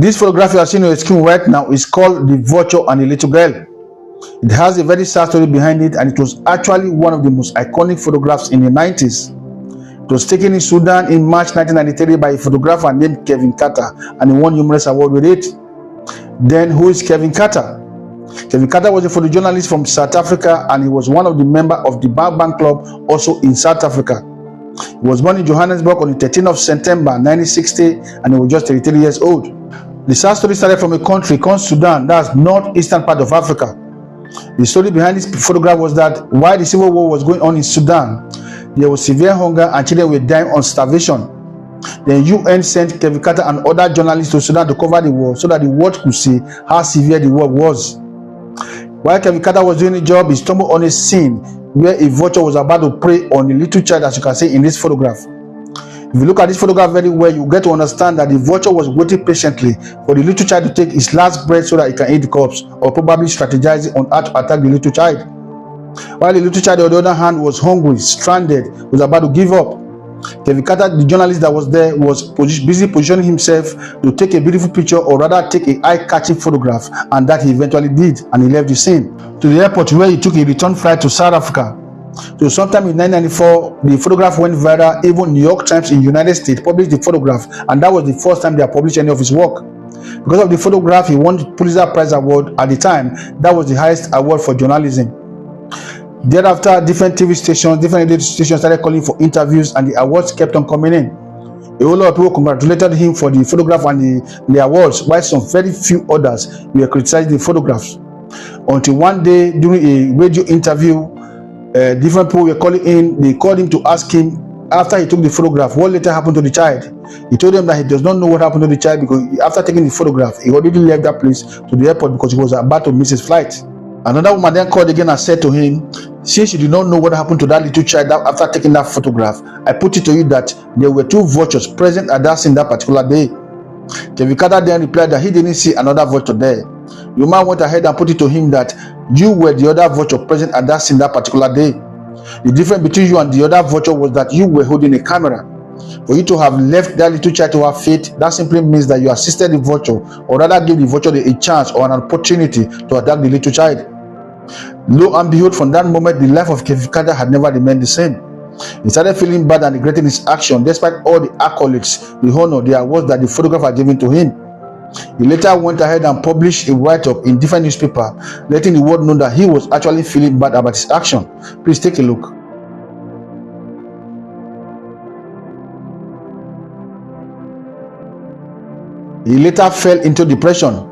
This photograph you are seeing on your screen right now is called The Vulture and a Little Girl. It has a very sad story behind it, and it was actually one of the most iconic photographs in the 90s. It was taken in Sudan in March 1993 by a photographer named Kevin Carter, and he won numerous awards with it. Then, who is Kevin Carter? Kevin Carter was a photojournalist from South Africa, and he was one of the members of the Bang Club, also in South Africa. He was born in Johannesburg on the 13th of September 1960, and he was just 33 years old. The sad story started from a country called Sudan, that's northeastern part of Africa. The story behind this photograph was that while the civil war was going on in Sudan, there was severe hunger and children were dying on starvation. The UN sent Kevin Carter and other journalists to Sudan to cover the war so that the world could see how severe the war was. While Kevin Carter was doing the job, he stumbled on a scene where a vulture was about to prey on a little child, as you can see in this photograph. If you look at this photograph very well, you get to understand that the vulture was waiting patiently for the little child to take his last breath so that he can eat the corpse, or probably strategizing on how to attack the little child. While the little child, on the other hand, was hungry, stranded, was about to give up. Kevin Carter, the journalist that was there, was busy positioning himself to take a beautiful picture, or rather take an eye-catching photograph, and that he eventually did, and he left the scene to the airport where he took a return flight to South Africa. So sometime in 1994, the photograph went viral. Even New York Times in the United States published the photograph, and that was the first time they published any of his work. Because of the photograph, he won the Pulitzer Prize award. At the time, that was the highest award for journalism. Thereafter, different TV stations, different radio stations started calling for interviews, and the awards kept on coming in. A whole lot of people congratulated him for the photograph and the awards, while some very few others were criticizing the photographs. Until one day, during a radio interview, different people were calling in. They called him to ask him, after he took the photograph, what later happened to the child. He told them that he does not know what happened to the child, because after taking the photograph, he already left that place to the airport because he was about to miss his flight. Another woman then called again and said to him, since you did not know what happened to that little child after taking that photograph, I put it to you that there were two vultures present at that scene that particular day. Kevin Carter then replied that he didn't see another vulture there. The woman went ahead and put it to him that you were the other vulture present at that scene that particular day. The difference between you and the other vulture was that you were holding a camera. For you to have left that little child to her fate, that simply means that you assisted the vulture, or rather gave the vulture a chance or an opportunity to attack the little child. Lo and behold, from that moment, the life of Kevin Carter had never remained the same. He started feeling bad and regretting his action, despite all the accolades, the honor, the awards that the photographer had given to him. He later went ahead and published a write-up in different newspapers, letting the world know that he was actually feeling bad about his action. Please take a look. He later fell into depression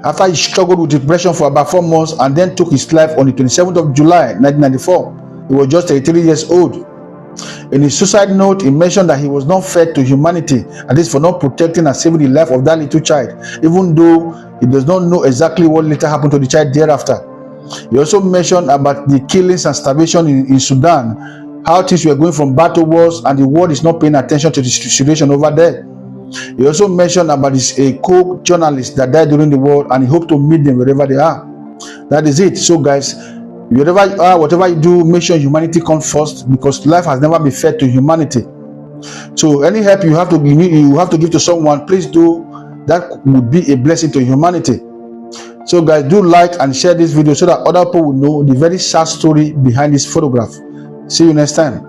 after he struggled with depression for about 4 months and then took his life on the 27th of July 1994. He was just 33 years old. In his suicide note, he mentioned that he was not fair to humanity, and this for not protecting and saving the life of that little child, even though he does not know exactly what later happened to the child thereafter. He also mentioned about the killings and starvation in Sudan, how things were going from bad to worse, and the world is not paying attention to the situation over there. He also mentioned about a co-journalist that died during the war, and he hoped to meet them wherever they are. That is it. So guys, wherever you are, whatever you do, make sure humanity comes first, because life has never been fair to humanity. So any help you have to give to someone, please do. That would be a blessing to humanity. So guys, do like and share this video so that other people will know the very sad story behind this photograph. See you next time.